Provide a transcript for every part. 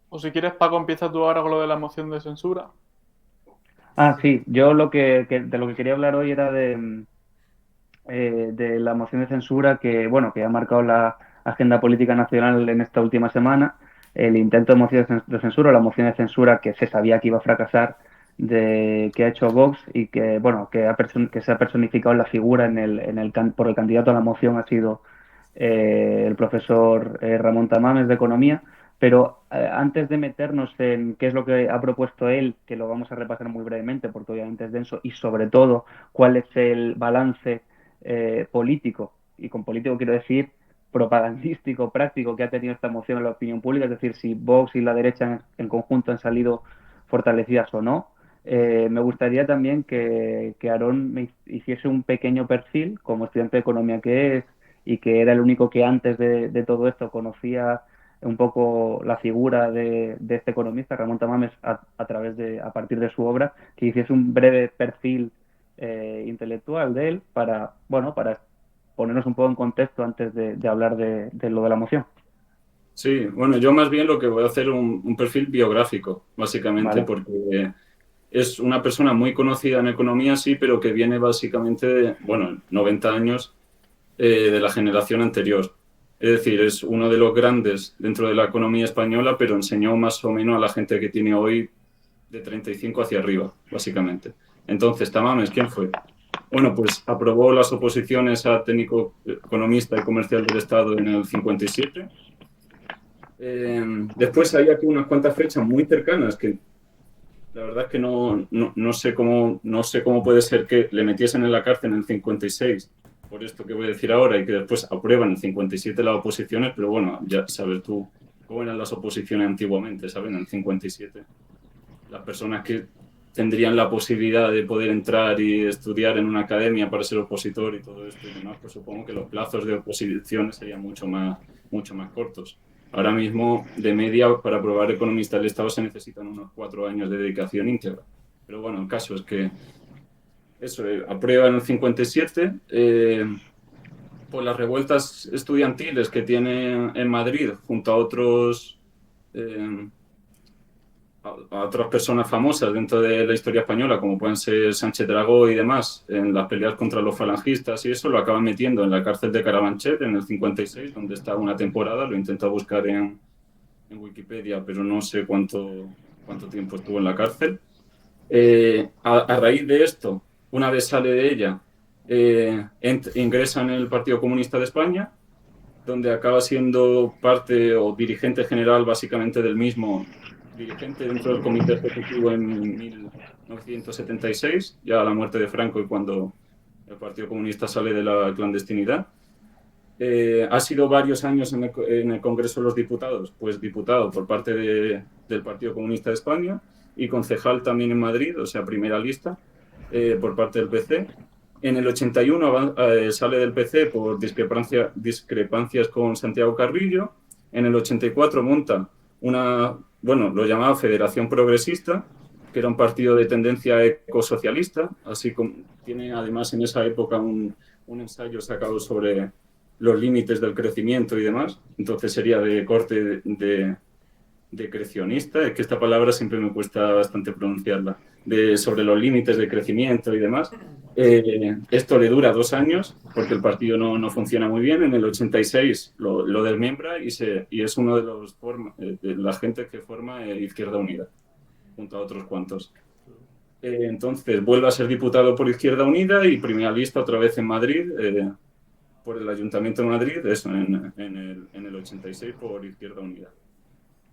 O si quieres, Paco, empieza tú ahora con lo de la moción de censura. Ah, sí, yo de lo que quería hablar hoy era de la moción de censura que, bueno, que ha marcado la agenda política nacional en esta última semana, el intento de moción de censura, la moción de censura que se sabía que iba a fracasar, que ha hecho Vox y que, bueno, que se ha personificado en la figura por el candidato a la moción ha sido el profesor Ramón Tamames de Economía. Pero antes de meternos en qué es lo que ha propuesto él, que lo vamos a repasar muy brevemente porque obviamente es denso, y sobre todo cuál es el balance político, y con político quiero decir propagandístico, práctico, que ha tenido esta moción en la opinión pública, es decir, si Vox y la derecha en conjunto han salido fortalecidas o no. Me gustaría también que Aarón me hiciese un pequeño perfil como estudiante de economía que es y que era el único que antes de todo esto conocía un poco la figura de este economista, Ramón Tamames, a partir de su obra, que hiciese un breve perfil intelectual de él para, bueno, para ponernos un poco en contexto antes de hablar de lo de la moción. Sí, bueno, yo más bien lo que voy a hacer un perfil biográfico, básicamente, ¿Vale? porque es una persona muy conocida en economía, sí, pero que viene básicamente de, bueno, 90 años de la generación anterior. Es decir, es uno de los grandes dentro de la economía española, pero enseñó más o menos a la gente que tiene hoy de 35 hacia arriba, básicamente. Entonces, Tamames, ¿quién fue? Bueno, pues aprobó las oposiciones a técnico economista y comercial del Estado en el 57. Después hay aquí unas cuantas fechas muy cercanas que la verdad es que no sé cómo puede ser que le metiesen en la cárcel en el 56 por esto que voy a decir ahora y que después aprueban en el 57 las oposiciones, pero bueno, ya sabes tú cómo eran las oposiciones antiguamente, ¿sabes? En el 57 las personas que tendrían la posibilidad de poder entrar y estudiar en una academia para ser opositor y todo esto y demás, pues supongo que los plazos de oposiciones serían mucho más cortos. Ahora mismo, de media, para aprobar economista del Estado se necesitan unos 4 años de dedicación íntegra. Pero bueno, el caso es que eso, aprueba en el 57, por las revueltas estudiantiles que tiene en Madrid junto a eh, a otras personas famosas dentro de la historia española, como pueden ser Sánchez Dragó y demás, en las peleas contra los falangistas y eso, lo acaban metiendo en la cárcel de Carabanchel en el 56, donde está una temporada. Lo intento buscar en Wikipedia, pero no sé cuánto tiempo estuvo en la cárcel. A raíz de esto, una vez sale de ella, ingresa en el Partido Comunista de España, donde acaba siendo parte o dirigente general básicamente del mismo, dirigente dentro del comité ejecutivo en 1976, ya a la muerte de Franco y cuando el Partido Comunista sale de la clandestinidad. Ha sido varios años en el Congreso de los Diputados, pues diputado por parte del Partido Comunista de España y concejal también en Madrid, o sea, primera lista, por parte del PC. En el 81 sale del PC por discrepancias con Santiago Carrillo. En el 84 monta bueno, lo llamaba Federación Progresista, que era un partido de tendencia ecosocialista, así como tiene además en esa época un ensayo sacado sobre los límites del crecimiento y demás. Entonces sería de corte de creacionista, es que esta palabra siempre me cuesta bastante pronunciarla, sobre los límites de crecimiento y demás. Esto le dura 2 años porque el partido no funciona muy bien. En el 86 lo desmiembra y es uno de la gente que forma Izquierda Unida, junto a otros cuantos. Entonces vuelve a ser diputado por Izquierda Unida y primera lista otra vez en Madrid, por el Ayuntamiento de Madrid, eso, en el 86 por Izquierda Unida.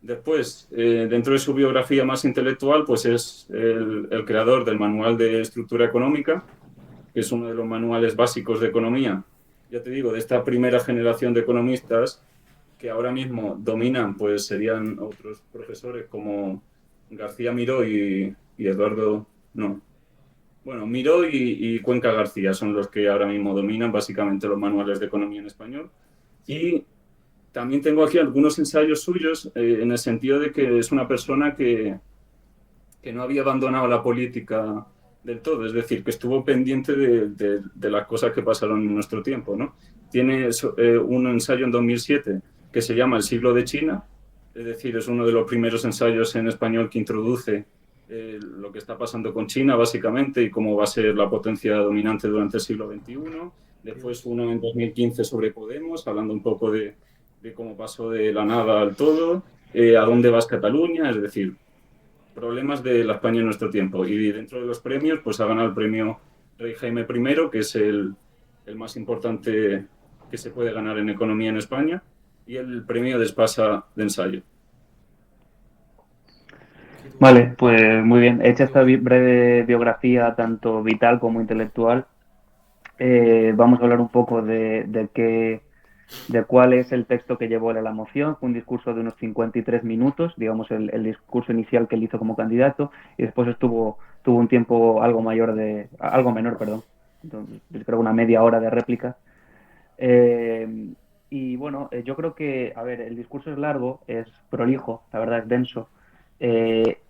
Después, dentro de su biografía más intelectual, pues es el creador del Manual de Estructura Económica, que es uno de los manuales básicos de economía, ya te digo, de esta primera generación de economistas que ahora mismo dominan, pues serían otros profesores como García Miró y Eduardo, no, bueno, Miró y Cuenca García son los que ahora mismo dominan básicamente los manuales de economía en español. Y también tengo aquí algunos ensayos suyos, en el sentido de que es una persona que no había abandonado la política del todo, es decir, que estuvo pendiente de las cosas que pasaron en nuestro tiempo, ¿no? Tiene un ensayo en 2007 que se llama El siglo de China, es decir, es uno de los primeros ensayos en español que introduce lo que está pasando con China, básicamente, y cómo va a ser la potencia dominante durante el siglo XXI. Después uno en 2015 sobre Podemos, hablando un poco de cómo pasó de la nada al todo, a dónde vas Cataluña, es decir, problemas de la España en nuestro tiempo. Y dentro de los premios, pues ha ganado el premio Rey Jaime I, que es el más importante que se puede ganar en economía en España, y el premio de Espasa de ensayo. Vale, pues muy bien. Hecha esta breve biografía, tanto vital como intelectual, vamos a hablar un poco de cuál es el texto que llevó a la moción. Fue un discurso de unos 53 minutos, digamos el discurso inicial que él hizo como candidato, y después tuvo un tiempo algo menor, perdón. Entonces, creo una media hora de réplica. Y bueno, yo creo que, a ver, el discurso es largo, es prolijo, la verdad es denso.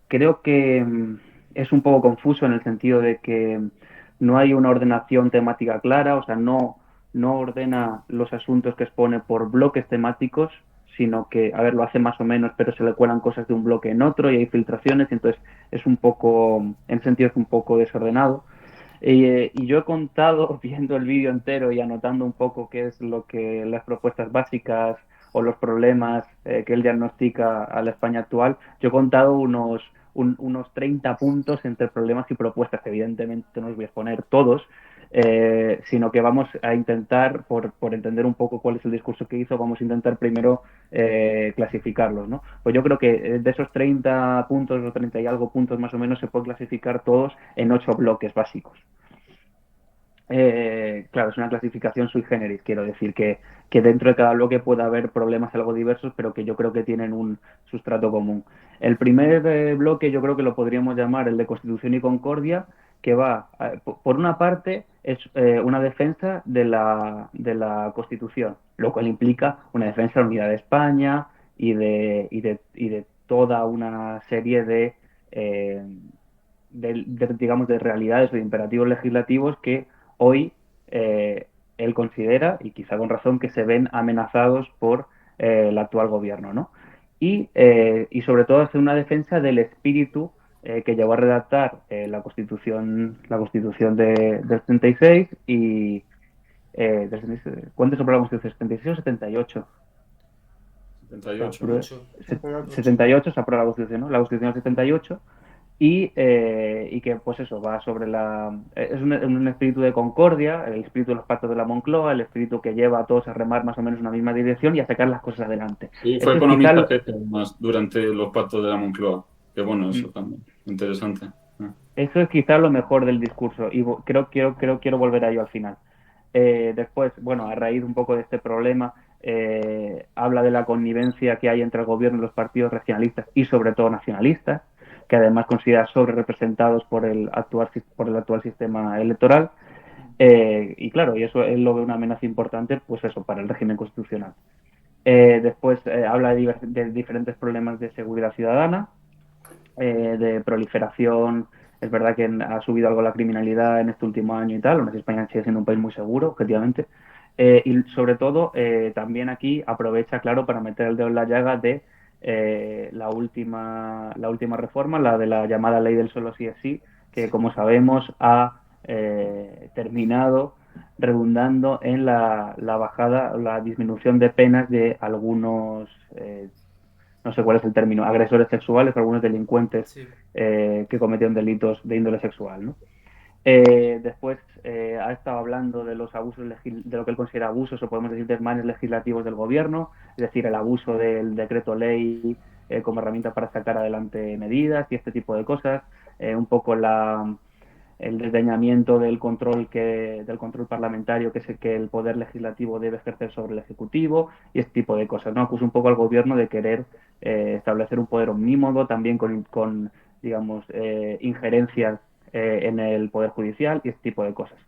Creo que es un poco confuso en el sentido de que no hay una ordenación temática clara, o sea, no ordena los asuntos que expone por bloques temáticos, sino que, a ver, lo hace más o menos, pero se le cuelan cosas de un bloque en otro y hay filtraciones, y entonces es un poco, en sentido es un poco desordenado. Y yo he contado, viendo el vídeo entero y anotando un poco qué es lo que las propuestas básicas o los problemas que él diagnostica a la España actual, yo he contado unos 30 puntos entre problemas y propuestas. Evidentemente no os voy a exponer todos, sino que vamos a intentar, por entender un poco cuál es el discurso que hizo, vamos a intentar primero clasificarlos, ¿no? Pues yo creo que de esos 30 puntos o 30 y algo puntos más o menos se puede clasificar todos en 8 bloques básicos. Claro, es una clasificación sui generis, quiero decir que dentro de cada bloque puede haber problemas algo diversos, pero que yo creo que tienen un sustrato común. El primer bloque yo creo que lo podríamos llamar el de Constitución y Concordia, que va, por una parte, es una defensa de la Constitución, lo cual implica una defensa de la unidad de España y de toda una serie digamos, de realidades o de imperativos legislativos que hoy él considera, y quizá con razón, que se ven amenazados por el actual gobierno, ¿no? Y sobre todo hace una defensa del espíritu que llevó a redactar la Constitución del 76 y... ¿Cuánto sobre la Constitución? ¿76 o 78? 78. 78 se aprueba la Constitución, ¿no? La Constitución del 78 y que pues eso va sobre es un espíritu de concordia, el espíritu de los pactos de la Moncloa, el espíritu que lleva a todos a remar más o menos en una misma dirección y a sacar las cosas adelante. Y fue economista jefe además durante los pactos de la Moncloa, que bueno, eso también, interesante. Eso es quizá lo mejor del discurso y quiero volver a ello al final. Después, bueno, a raíz un poco de este problema, habla de la connivencia que hay entre el gobierno y los partidos regionalistas y sobre todo nacionalistas, que además considera sobre representados por el actual sistema electoral. Y claro, y eso él lo ve una amenaza importante, pues eso, para el régimen constitucional. Después habla de diferentes problemas de seguridad ciudadana, de proliferación. Es verdad que ha subido algo la criminalidad en este último año y tal, aún así España sigue siendo un país muy seguro, objetivamente. Y sobre todo, también aquí aprovecha, claro, para meter el dedo en la llaga de la última reforma, la de la llamada ley del solo sí es sí, que como sabemos ha terminado redundando en la bajada, la disminución de penas de algunos, no sé cuál es el término, agresores sexuales, algunos delincuentes que cometieron delitos de índole sexual, ¿no? Después ha estado hablando de los abusos, de lo que él considera abusos o podemos decir desmanes legislativos del gobierno, es decir, el abuso del decreto ley como herramienta para sacar adelante medidas y este tipo de cosas, un poco el desdeñamiento del control parlamentario que el poder legislativo debe ejercer sobre el ejecutivo y este tipo de cosas, ¿no? Acusa un poco al gobierno de querer establecer un poder omnímodo también con digamos, injerencias en el Poder Judicial y este tipo de cosas.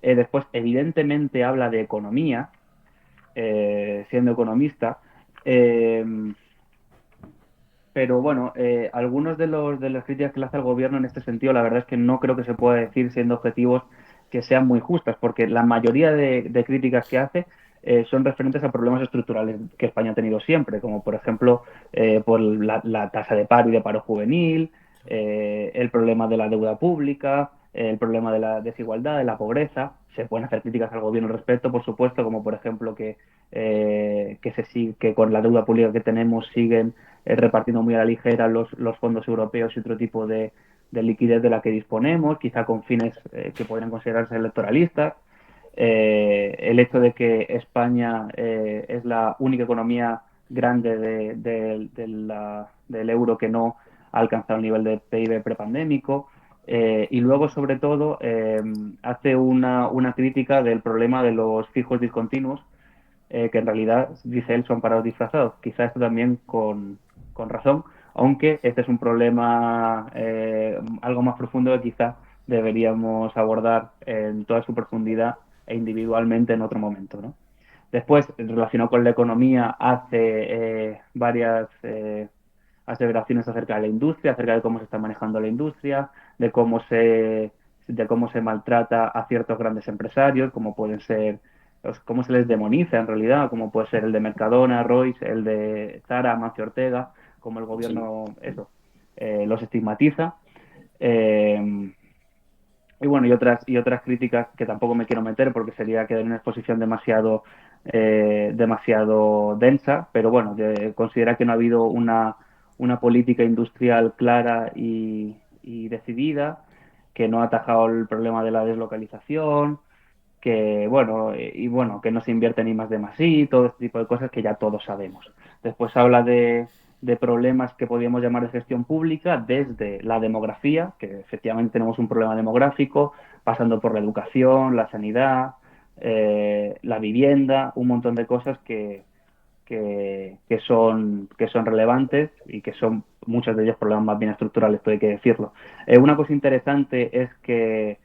Después, evidentemente, habla de economía, siendo economista, pero bueno, algunos de las críticas que le hace al gobierno en este sentido, la verdad es que no creo que se pueda decir, siendo objetivos, que sean muy justas, porque la mayoría de críticas que hace son referentes a problemas estructurales que España ha tenido siempre, como por ejemplo por la tasa de paro y de paro juvenil, el problema de la deuda pública, el problema de la desigualdad, de la pobreza. Se pueden hacer críticas al gobierno al respecto, por supuesto, como por ejemplo que con la deuda pública que tenemos siguen repartiendo muy a la ligera los fondos europeos y otro tipo de liquidez de la que disponemos, quizá con fines que podrían considerarse electoralistas. El hecho de que España es la única economía grande del euro que no ha alcanzado el nivel de PIB prepandémico. Y luego, sobre todo, hace una crítica del problema de los fijos discontinuos, que en realidad, dice él, son parados disfrazados. Quizá esto también con razón, aunque este es un problema algo más profundo que quizá deberíamos abordar en toda su profundidad e individualmente en otro momento, ¿no? Después, relacionado con la economía, hace varias aseveraciones acerca de la industria, acerca de cómo se está manejando la industria, de cómo se maltrata a ciertos grandes empresarios, como pueden ser, cómo se les demoniza en realidad, como puede ser el de Mercadona, Royce, el de Zara, Amancio Ortega, como el Sí. gobierno, los estigmatiza. Eh, y bueno, y otras críticas que tampoco me quiero meter porque sería quedar en una exposición demasiado densa, pero bueno, considera que no ha habido una política industrial clara y decidida, que no ha atajado el problema de la deslocalización, que bueno, que no se invierte ni más de más y todo este tipo de cosas que ya todos sabemos. Después habla de problemas que podríamos llamar de gestión pública, desde la demografía, que efectivamente tenemos un problema demográfico, pasando por la educación, la sanidad, la vivienda, un montón de cosas que son relevantes y que son muchos de ellos problemas más bien estructurales, todo hay que decirlo. Una cosa interesante es que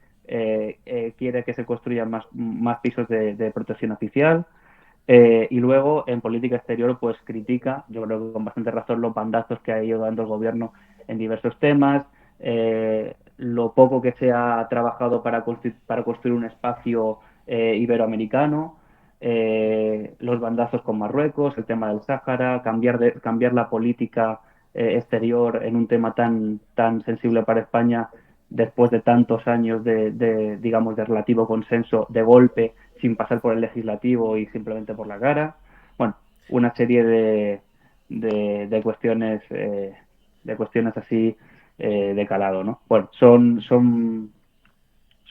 quiere que se construyan más pisos de protección oficial. Y luego en política exterior pues critica, yo creo que con bastante razón, los bandazos que ha ido dando el gobierno en diversos temas, lo poco que se ha trabajado para construir un espacio iberoamericano, los bandazos con Marruecos, el tema del Sáhara, cambiar la política exterior en un tema tan sensible para España después de tantos años digamos, de relativo consenso, de golpe, sin pasar por el legislativo y simplemente por la cara. Bueno, una serie de cuestiones así de calado, ¿no? Bueno, son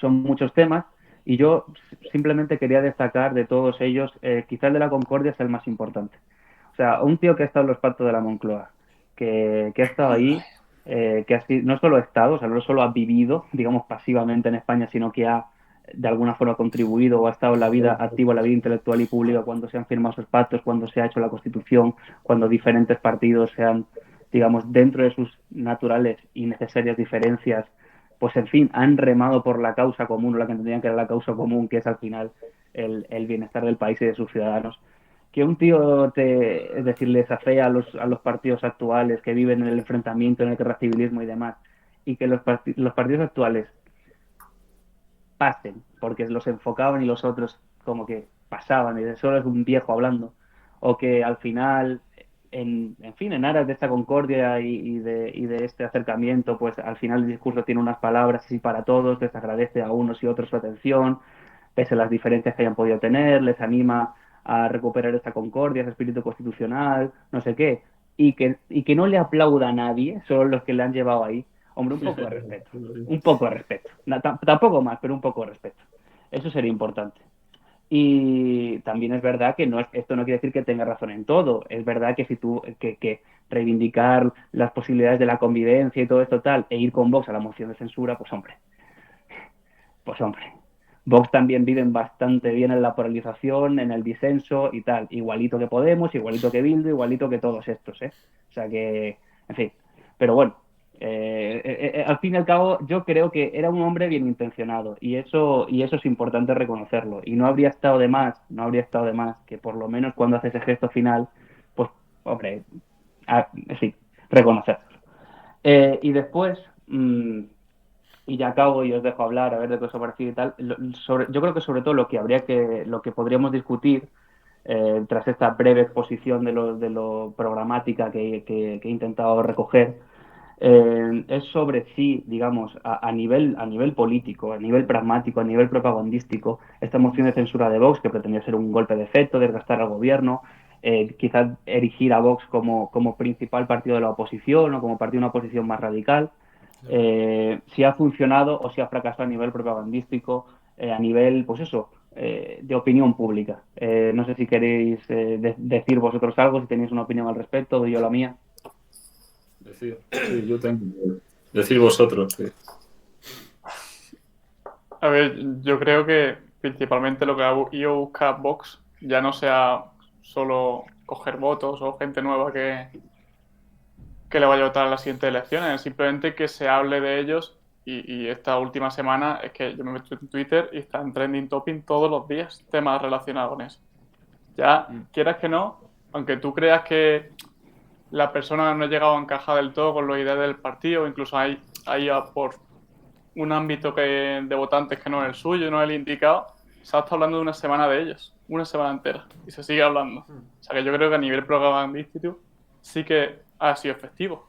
muchos temas y yo simplemente quería destacar de todos ellos, quizá el de la Concordia es el más importante. O sea, un tío que ha estado en los pactos de la Moncloa, que ha estado ahí, no solo ha estado, o sea, no solo ha vivido, digamos, pasivamente en España, sino que ha de alguna forma contribuido o ha estado en la vida activa, en la vida intelectual y pública cuando se han firmado esos pactos, cuando se ha hecho la Constitución, cuando diferentes partidos se han, digamos, dentro de sus naturales y necesarias diferencias, pues en fin, han remado por la causa común, o la que entendían que era la causa común, que es al final el bienestar del país y de sus ciudadanos. Que un tío es decir, les afea a los partidos actuales que viven en el enfrentamiento, en el guerra-civilismo y demás, y que los partidos actuales pasen, porque los enfocaban y los otros como que pasaban, y solo es un viejo hablando, o que al final, en fin, en aras de esta concordia y de este acercamiento, pues al final el discurso tiene unas palabras así para todos, les agradece a unos y otros su atención, pese a las diferencias que hayan podido tener, les anima a recuperar esta concordia, ese espíritu constitucional, no sé qué, y que no le aplauda a nadie, solo los que le han llevado ahí. Hombre, un poco de respeto. Un poco de respeto. Tampoco más, pero un poco de respeto. Eso sería importante. Y también es verdad que esto no quiere decir que tenga razón en todo. Es verdad que si tú que reivindicar las posibilidades de la convivencia y todo esto tal, e ir con Vox a la moción de censura, pues hombre. Vox también viven bastante bien en la polarización, en el disenso y tal. Igualito que Podemos, igualito que Bildu, igualito que todos estos, ¿eh? O sea que, en fin. Pero bueno, al fin y al cabo, yo creo que era un hombre bien intencionado y eso es importante reconocerlo. Y no habría estado de más que por lo menos cuando hace ese gesto final, pues, hombre, sí, reconocerlo. Y después, y ya acabo y os dejo hablar a ver de qué os ha parecido y tal. Yo creo que sobre todo lo que podríamos discutir tras esta breve exposición de lo programática que he intentado recoger, es sobre si, digamos, a nivel político, a nivel pragmático, a nivel propagandístico, esta moción de censura de Vox, que pretendía ser un golpe de efecto, desgastar al gobierno, quizás erigir a Vox como principal partido de la oposición o como partido de una oposición más radical, si ha funcionado o si ha fracasado a nivel propagandístico, a nivel, pues eso, de opinión pública. No sé si queréis decir vosotros algo, si tenéis una opinión al respecto, doy yo la mía. Sí, yo tengo. Decir vosotros. Sí. A ver, yo creo que principalmente lo que ha ido a buscar Vox ya no sea solo coger votos o gente nueva que le vaya a votar a las siguientes elecciones, simplemente que se hable de ellos y esta última semana es que yo me meto en Twitter y está en trending topping todos los días temas relacionados con eso. Ya, quieras que no, aunque tú creas que la persona no ha llegado a encajar del todo con las ideas del partido, incluso hay por un ámbito de votantes que no es el suyo, no es el indicado, se ha estado hablando de una semana de ellos, una semana entera, y se sigue hablando. O sea que yo creo que a nivel propagandístico sí que ha sido efectivo.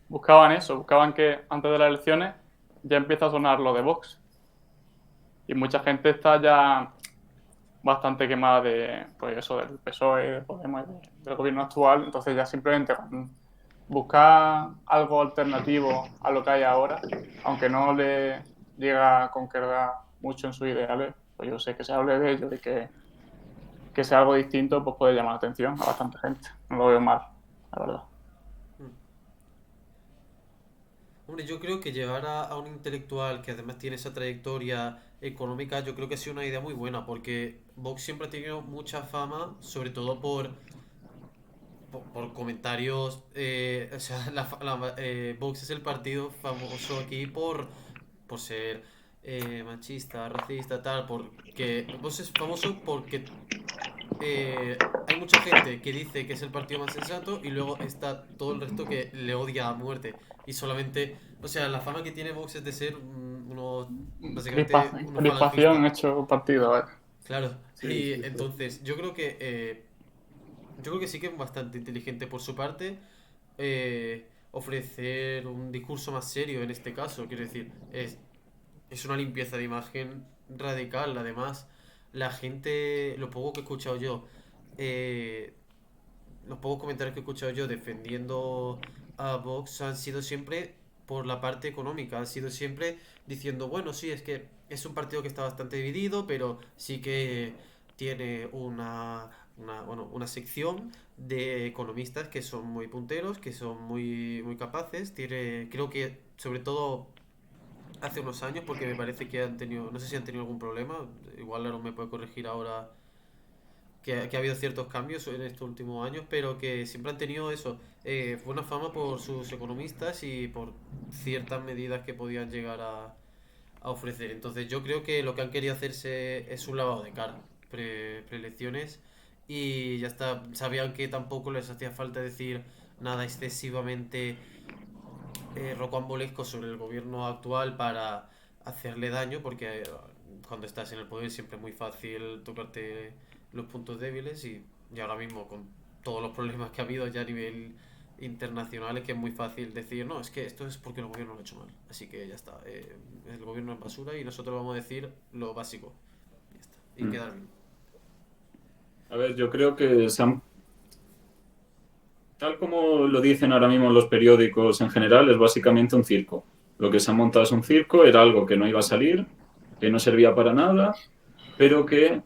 Buscaban eso, buscaban que antes de las elecciones ya empieza a sonar lo de Vox. Y mucha gente está ya bastante quemada de, pues eso, del PSOE, de Podemos, del gobierno actual. Entonces ya simplemente buscar algo alternativo a lo que hay ahora, aunque no le llega a concretar mucho en sus ideales, pues yo sé que se hable de ello y que sea algo distinto, pues puede llamar la atención a bastante gente. No lo veo mal, la verdad. Hombre, yo creo que llevar a un intelectual que además tiene esa trayectoria económica, yo creo que ha sido una idea muy buena, porque Vox siempre ha tenido mucha fama, sobre todo por comentarios. O sea, Vox es el partido famoso aquí por ser machista, racista, tal, porque Vox es famoso porque hay mucha gente que dice que es el partido más sensato y luego está todo el resto que le odia a muerte. Y solamente, o sea, la fama que tiene Vox es de ser básicamente unos Crispación falangistas. hecho partido, ¿vale? Claro. Sí, Y sí, sí. entonces, yo creo que sí que es bastante inteligente por su parte ofrecer un discurso más serio en este caso. Quiero decir, es una limpieza de imagen radical. Además, la gente, lo poco que he escuchado yo, eh, los pocos comentarios que he escuchado yo defendiendo a Vox han sido siempre por la parte económica, han sido siempre diciendo, bueno, sí, es que es un partido que está bastante dividido, pero sí que tiene una sección de economistas que son muy punteros, que son muy, muy capaces. Creo que sobre todo hace unos años, porque me parece que han tenido, no sé si han tenido algún problema, igual Aaron me puede corregir ahora, que ha habido ciertos cambios en estos últimos años, pero que siempre han tenido eso, buena fama por sus economistas y por ciertas medidas que podían llegar a ofrecer. Entonces yo creo que lo que han querido hacerse es un lavado de cara, preelecciones, y ya está. Sabían que tampoco les hacía falta decir nada excesivamente rocambolesco sobre el gobierno actual para hacerle daño, porque cuando estás en el poder siempre es muy fácil tocarte los puntos débiles, y ahora mismo con todos los problemas que ha habido ya a nivel internacional es que es muy fácil decir, no, es que esto es porque el gobierno lo ha hecho mal, así que ya está, el gobierno es basura y nosotros vamos a decir lo básico, ya está, y quedar bien. A ver, yo creo que tal como lo dicen ahora mismo los periódicos en general, es básicamente un circo. Lo que se ha montado es un circo, era algo que no iba a salir, que no servía para nada, pero que,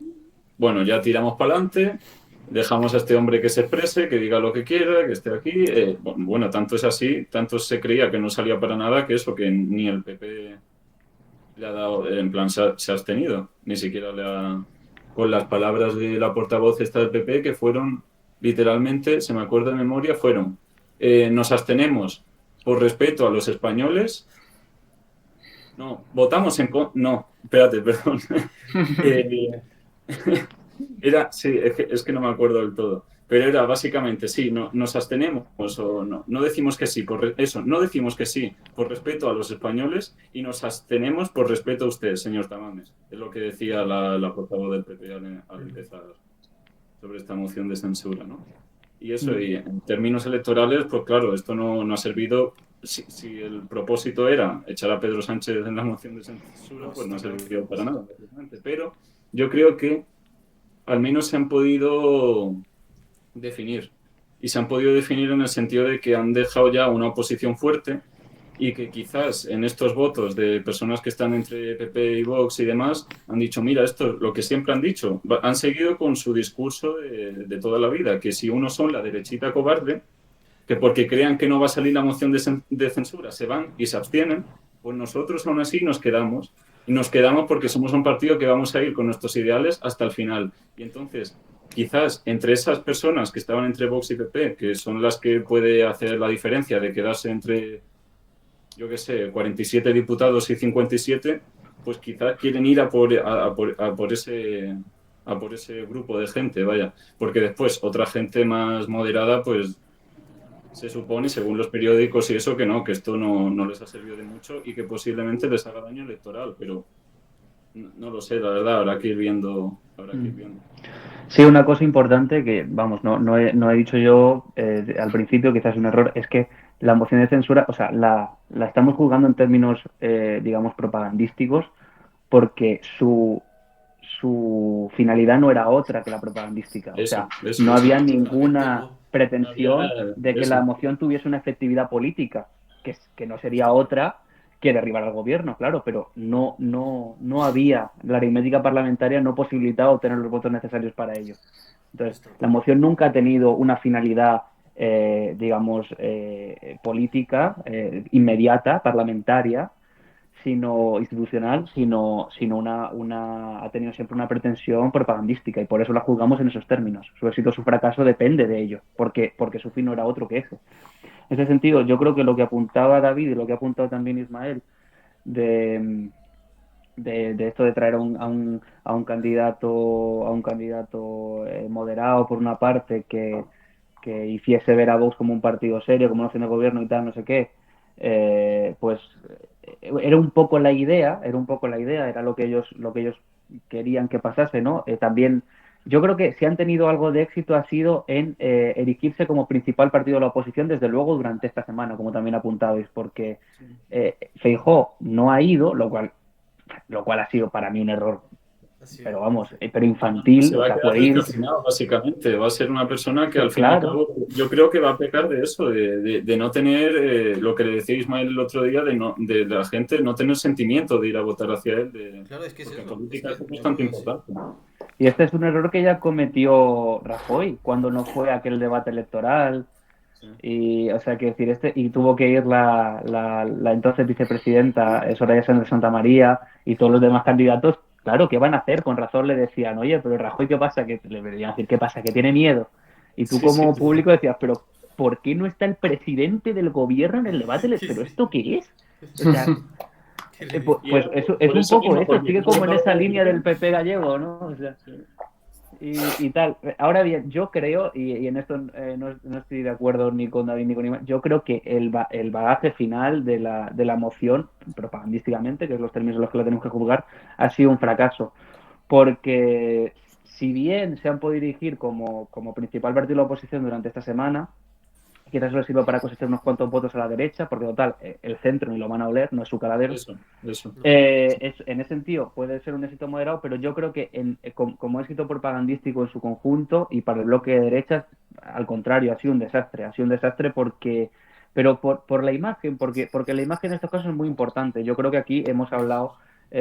bueno, ya tiramos para adelante, dejamos a este hombre que se exprese, que diga lo que quiera, que esté aquí. Bueno, tanto es así, tanto se creía que no salía para nada, que eso, que ni el PP le ha dado, en plan, se ha abstenido, ni siquiera con las palabras de la portavoz esta del PP, que fueron, literalmente, se me acuerda de memoria, fueron, nos abstenemos por respeto a los españoles. No, votamos no, espérate, perdón. Eh, sí, es que no me acuerdo del todo. Pero era básicamente, sí, no, nos abstenemos o no decimos que sí, eso, no decimos que sí por respeto a los españoles y nos abstenemos por respeto a usted, señor Tamames. Es lo que decía la portavoz del PP al empezar. sobre esta moción de censura, ¿no? Y eso, y en términos electorales, pues claro, esto no ha servido. Si el propósito era echar a Pedro Sánchez en la moción de censura, pues no ha servido para nada, precisamente. Pero yo creo que al menos se han podido definir. Y se han podido definir en el sentido de que han dejado ya una oposición fuerte y que quizás en estos votos de personas que están entre PP y Vox y demás han dicho, mira, esto es lo que siempre han dicho, han seguido con su discurso de toda la vida, que si uno son la derechita cobarde, que porque crean que no va a salir la moción de censura se van y se abstienen, pues nosotros aún así nos quedamos. Y nos quedamos porque somos un partido que vamos a ir con nuestros ideales hasta el final. Y entonces, quizás entre esas personas que estaban entre Vox y PP, que son las que puede hacer la diferencia de quedarse entre, yo qué sé, 47 diputados y 57, pues quizás quieren ir a por ese grupo de gente, vaya. Porque después otra gente más moderada, pues se supone, según los periódicos y eso, que no, que esto no les ha servido de mucho y que posiblemente les haga daño electoral, pero no lo sé, la verdad, habrá que ir viendo. Sí, una cosa importante que, vamos, no he dicho yo al principio, quizás es un error, es que la moción de censura, o sea, la estamos juzgando en términos, digamos, propagandísticos, porque su finalidad no era otra que la propagandística. O sea, no había ninguna pretensión de que la moción tuviese una efectividad política, que no sería otra que derribar al gobierno, claro, pero no había, la aritmética parlamentaria no posibilitaba obtener los votos necesarios para ello. Entonces, la moción nunca ha tenido una finalidad, digamos, política, inmediata, parlamentaria, sino institucional, sino ha tenido siempre una pretensión propagandística y por eso la juzgamos en esos términos. Su éxito o su fracaso depende de ello, porque su fin no era otro que ese. En ese sentido, yo creo que lo que apuntaba David y lo que ha apuntado también Ismael de esto de traer a un candidato moderado por una parte que hiciese ver a Vox como un partido serio, como una opción de gobierno y tal, no sé qué, pues era un poco la idea, era lo que ellos querían que pasase, ¿no? También yo creo que si han tenido algo de éxito ha sido en erigirse como principal partido de la oposición, desde luego durante esta semana, como también apuntabais, porque Feijóo no ha ido, lo cual ha sido para mí un error, pero vamos, pero infantil, se va o sea, a quedar puede ir. descafeinado, básicamente. Va a ser una persona que al fin y al cabo, yo creo que va a pecar de eso, de no tener lo que le decía Ismael el otro día, de la gente no tener sentimiento de ir a votar hacia él. Claro, es que porque es en eso. política es bastante importante. Y este es un error que ya cometió Rajoy cuando no fue a aquel debate electoral. Y, o sea, quiero decir, y tuvo que ir la entonces vicepresidenta Soraya Sáenz de Santa María y todos los demás candidatos. Claro, ¿qué van a hacer? Con razón le decían, oye, pero Rajoy, ¿qué pasa? Que le deberían decir, ¿qué pasa? Que tiene miedo. Y tú como público decías, pero ¿por qué no está el presidente del gobierno en el debate? ¿Pero esto qué es? O sea, pues eso es un poco eso, sigue como en esa línea del PP gallego, ¿no? O sea, y tal. Ahora bien, yo creo, y en esto no estoy de acuerdo ni con David ni con Iván, yo creo que el bagaje final de la moción, propagandísticamente, que es los términos en los que la tenemos que juzgar, ha sido un fracaso. Porque si bien se han podido dirigir como principal partido de la oposición durante esta semana, quizás solo sirva para cosechar unos cuantos votos a la derecha, porque total, el centro ni lo van a oler, no es su caladero. Eso. En ese sentido puede ser un éxito moderado, pero yo creo que como éxito propagandístico en su conjunto y para el bloque de derechas, al contrario, ha sido un desastre pero por la imagen, porque la imagen en estos casos es muy importante. Yo creo que aquí hemos hablado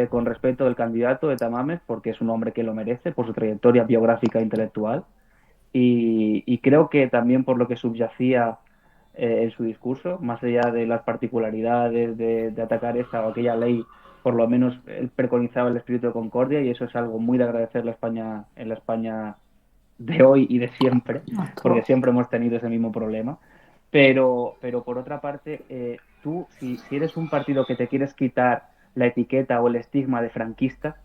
con respeto del candidato de Tamames, porque es un hombre que lo merece por su trayectoria biográfica e intelectual. Y creo que también por lo que subyacía en su discurso, más allá de las particularidades de atacar esta o aquella ley, por lo menos él preconizaba el espíritu de concordia y eso es algo muy de agradecer en la España de hoy y de siempre, porque siempre hemos tenido ese mismo problema. Pero por otra parte, tú, si eres un partido que te quieres quitar la etiqueta o el estigma de franquista,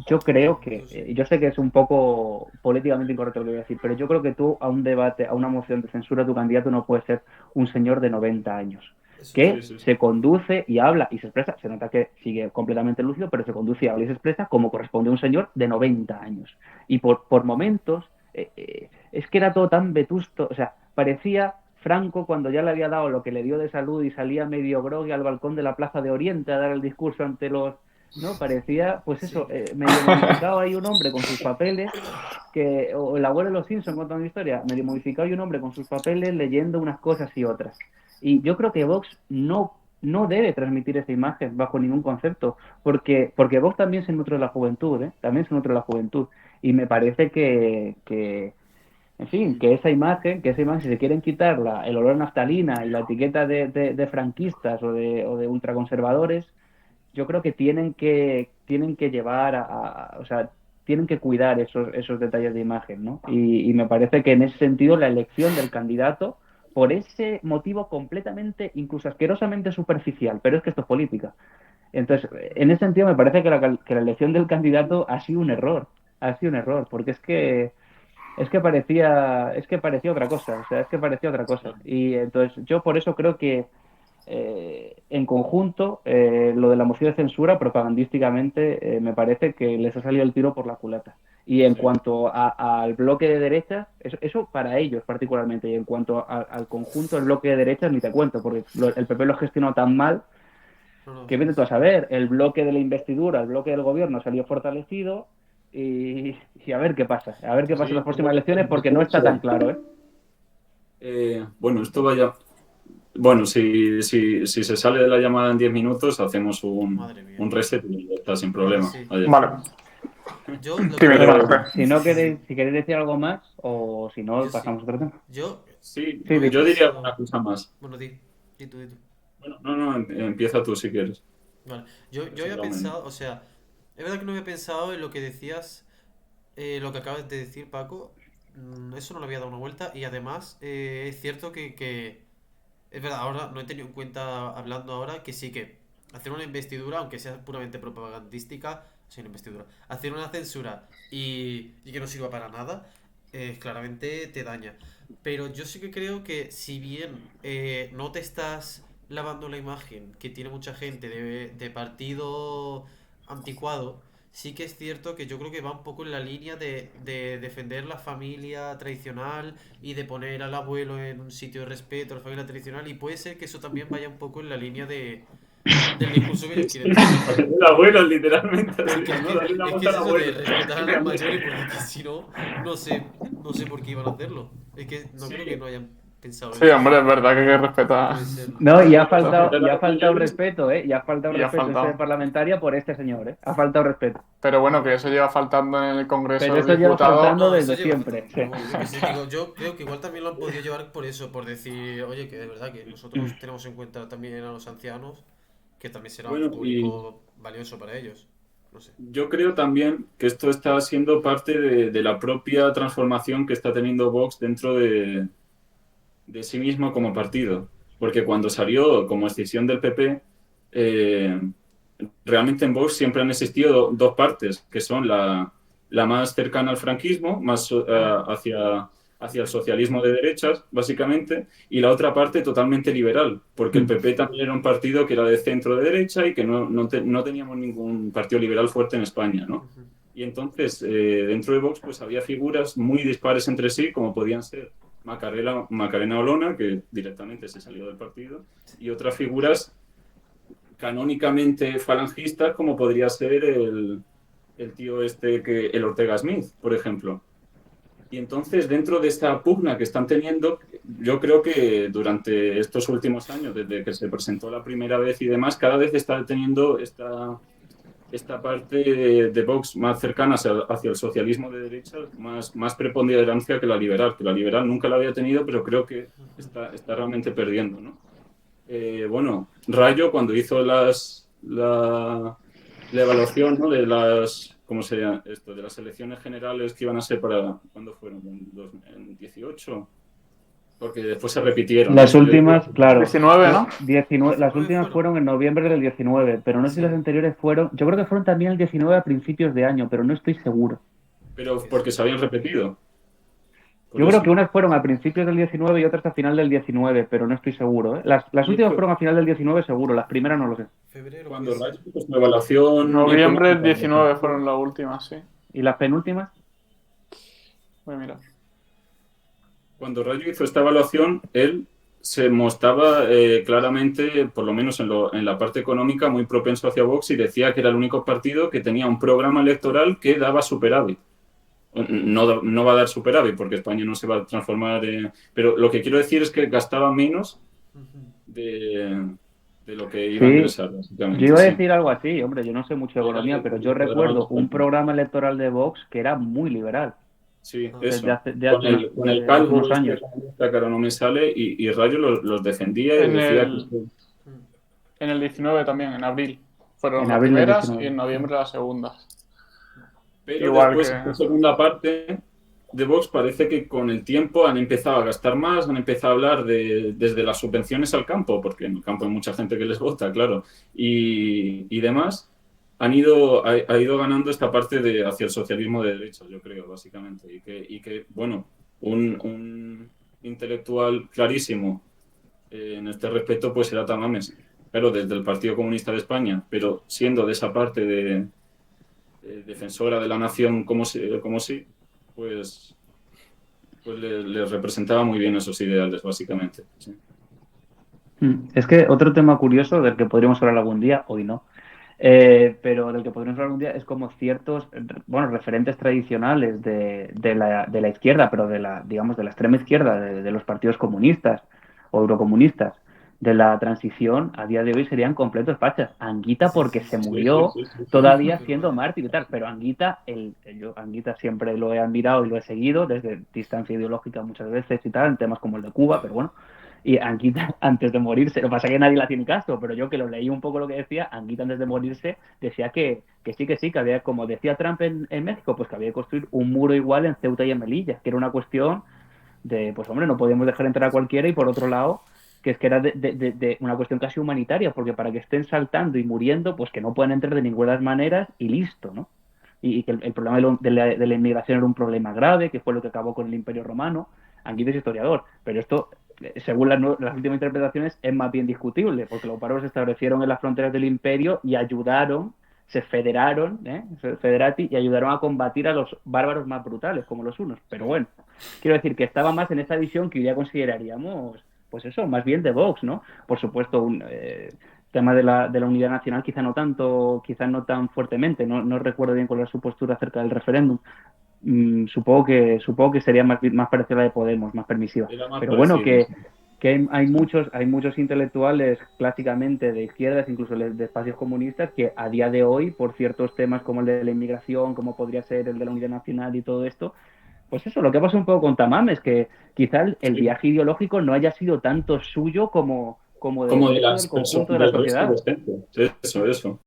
yo creo que, yo sé que es un poco políticamente incorrecto lo que voy a decir, pero yo creo que tú a un debate, a una moción de censura, tu candidato no puede ser un señor de 90 años, que se conduce y habla y se expresa, se nota que sigue completamente lúcido, pero se conduce y habla y se expresa como corresponde a un señor de 90 años. Y por momentos es que era todo tan vetusto, o sea, parecía Franco cuando ya le había dado lo que le dio de salud y salía medio grogui al balcón de la Plaza de Oriente a dar el discurso ante los... ¿No? Parecía, pues Sí. eso, medio modificado ahí un hombre con sus papeles, o el abuelo de los Simpson contando una historia, medio modificado y un hombre con sus papeles leyendo unas cosas y otras. Y yo creo que Vox no debe transmitir esa imagen bajo ningún concepto, porque Vox también se nutre de la juventud, ¿eh? También se nutre de la juventud. Y me parece en fin, que esa imagen, si se quieren quitar el olor a naftalina y la etiqueta de franquistas o de ultraconservadores, yo creo que tienen que llevar o sea, tienen que cuidar esos detalles de imagen, ¿no? Y me parece que en ese sentido la elección del candidato, por ese motivo completamente, incluso asquerosamente superficial, pero es que esto es política. Entonces, en ese sentido me parece que la elección del candidato ha sido un error, porque es que parecía otra cosa, o sea, es que parecía otra cosa. Y entonces yo por eso creo que en conjunto, lo de la moción de censura propagandísticamente me parece que les ha salido el tiro por la culata. Y en Sí. cuanto al bloque de derechas, eso para ellos particularmente, y en cuanto al conjunto del bloque de derechas, ni te cuento, porque el PP lo ha gestionado tan mal No, no, que sí, vete tú a sí. saber, el bloque de la investidura, el bloque del gobierno salió fortalecido y a ver qué pasa en Sí, las próximas elecciones porque no está tan mucho. claro, ¿eh? Bueno, esto vaya. Bueno, si se sale de la llamada en 10 minutos, hacemos Madre mía. un reset y ya está sin Vale, problema. sí. Vaya. Vale, Yo lo que dime, dime, Bueno, quería. Jorge. si no Sí, queréis, si queréis decir algo más o si no, yo sí. pasamos a otro tema. Yo Sí, Sí, no había yo diría una pensado. cosa más. Bueno, di tú, di tú. Bueno, no, empieza tú si quieres. Vale. Yo Así había hablamos menos. pensado, o sea, es verdad que no había pensado en lo que decías, lo que acabas de decir, Paco. Eso no le había dado una vuelta y además es cierto que es verdad, ahora no he tenido en cuenta, hablando ahora, que sí que hacer una investidura, aunque sea puramente propagandística, sin investidura, hacer una censura y que no sirva para nada, claramente te daña. Pero yo sí que creo que si bien no te estás lavando la imagen que tiene mucha gente de partido anticuado, sí que es cierto que yo creo que va un poco en la línea de defender la familia tradicional y de poner al abuelo en un sitio de respeto a la familia tradicional y puede ser que eso también vaya un poco en la línea del discurso que ellos Sí, quieren transmitir. el abuelo, literalmente así, Porque es ¿no? que, Dale una es que vuelta es al eso de abuelo. respetar a los mayores porque es que si no, no sé por qué iban a hacerlo. Es que no creo que Sí, no hayan pensado Sí, eso. hombre, es verdad que hay que No respetar. puede ser. No, Hay y que ha respetar. faltado, respetar y a ha los faltado mayores. respeto, ¿eh? Y ha faltado Y ha respeto en sede faltado. parlamentaria por este señor, ¿eh? Ha faltado respeto. Pero bueno, que eso lleva faltando en el Congreso Pero de los eso lleva Diputados. faltando No, eso desde lleva siempre. faltando. Sí. Pero bueno, yo qué sé, digo, yo creo que igual también lo han podido llevar por eso, por decir, oye, que de verdad que nosotros tenemos en cuenta también a los ancianos, que también será un Bueno, y público valioso para ellos. No sé. yo creo también que esto está siendo parte de la propia transformación que está teniendo Vox dentro de sí mismo como partido. Porque cuando salió como escisión del PP, eh, realmente en Vox siempre han existido dos partes, que son la más cercana al franquismo, más hacia el socialismo de derechas, básicamente, y la otra parte totalmente liberal, porque el PP también era un partido que era de centro de derecha y que no teníamos ningún partido liberal fuerte en España, ¿no? Ujú. Y entonces, dentro de Vox, pues había figuras muy dispares entre sí, como podían ser Macarena Olona, que directamente se salió del partido, y otras figuras canónicamente falangistas, como podría ser el tío el Ortega Smith, por ejemplo. Y entonces, dentro de esta pugna que están teniendo, yo creo que durante estos últimos años, desde que se presentó la primera vez y demás, cada vez está teniendo esta parte de Vox más cercana hacia el socialismo de derecha, más preponderancia que la liberal nunca la había tenido, pero creo que está realmente perdiendo, ¿no? Bueno, Rayo cuando hizo la evaluación, ¿no? de las, ¿cómo se llama esto? De las elecciones generales que iban a ser para, ¿cuándo fueron? En 18, porque después se repitieron, ¿no? Las Salió últimas, claro. 19, ¿no? 19, las 19 últimas fueron. fueron en noviembre del 19, pero no sé si las Sí, anteriores fueron. Yo creo que fueron también el 19 a principios de año, pero no estoy seguro. pero que porque sí. se habían repetido, por Yo creo que eso. unas fueron a principios del 19 y otras a final del 19, pero no estoy seguro, ¿eh? Las Y últimas esto, fueron a final del 19 seguro, las primeras no lo sé. Febrero puede cuando ser. Rayo hizo su evaluación Noviembre del económica, 19 fueron las últimas, sí. ¿Y las penúltimas? Voy a mirar. Cuando Rayo hizo esta evaluación, él se mostraba claramente, por lo menos en la parte económica, muy propenso hacia Vox y decía que era el único partido que tenía un programa electoral que daba superávit. No va a dar superávit porque España no se va a transformar pero lo que quiero decir es que gastaba menos de lo que iba a Sí, ingresar, yo básicamente. iba a Sí. decir algo así, hombre, yo no sé mucho de economía, pero yo recuerdo un programa electoral de Vox que era muy liberal Sí, desde eso. hace, Con el de hace unos cálculo años. que ahora no me sale y Rayo los defendía y En decía que el, en el 19 también, en abril. Fueron En las abril del primeras y 19. en noviembre las segundas. pero Igual después, que... esta segunda parte de Vox parece que con el tiempo han empezado a gastar más, han empezado a hablar desde las subvenciones al campo, porque en el campo hay mucha gente que les vota, claro, y demás, ha ido ganando esta parte hacia el socialismo de derecha, yo creo, básicamente. Y que bueno, un intelectual clarísimo en este respecto, pues era Tamames, pero desde el Partido Comunista de España, pero siendo de esa parte defensora de la nación como sí, pues, pues le representaba muy bien esos ideales, básicamente. Sí. Es que otro tema curioso del que podríamos hablar algún día, hoy no, pero del que podríamos hablar algún día es como ciertos, bueno, referentes tradicionales de la izquierda, pero digamos, de la extrema izquierda, de los partidos comunistas o eurocomunistas, de la transición, a día de hoy serían completos fachas. Anguita Sí, porque sí, se sí. Sí, sí, murió sí, sí, sí. todavía siendo Afirmado. mártir y tal, pero Anguita, yo Anguita siempre lo he admirado y lo he seguido desde distancia ideológica muchas veces y tal, en temas como el de Cuba, pero bueno. Y Anguita, antes de morirse, lo que pasa es que nadie le hacía ni caso, pero yo que lo leí un poco lo que decía, Anguita antes de morirse decía que sí, que había, como decía Trump en México, pues que había que construir un muro igual en Ceuta y en Melilla, que era una cuestión de, pues hombre, no podíamos dejar entrar a cualquiera y por otro lado, que es que era de una cuestión casi humanitaria, porque para que estén saltando y muriendo, pues que no puedan entrar de ninguna de las maneras y listo, ¿no? Y que el problema de la inmigración era un problema grave, que fue lo que acabó con el Imperio Romano. Anguita es historiador, pero esto, según las últimas interpretaciones, es más bien discutible, porque los bárbaros se establecieron en las fronteras del imperio y ayudaron, se federaron, federati, y ayudaron a combatir a los bárbaros más brutales, como los hunos. Pero bueno, quiero decir que estaba más en esta visión que hoy día consideraríamos, pues eso, más bien de Vox, ¿no? Por supuesto, un tema de la unidad nacional quizá no tanto, quizá no tan fuertemente, no recuerdo bien cuál era su postura acerca del referéndum. Supongo que sería más parecida a la de Podemos, más permisiva. Era más Pero bueno, parecido. que hay muchos intelectuales clásicamente de izquierdas, incluso de espacios comunistas, que a día de hoy, por ciertos temas como el de la inmigración, como podría ser el de la unidad nacional y todo esto, pues eso, lo que pasa un poco con Tamames, que quizá el Sí. viaje ideológico no haya sido tanto suyo como del Como resto del conjunto de la del resto de sociedad. gente. Eso.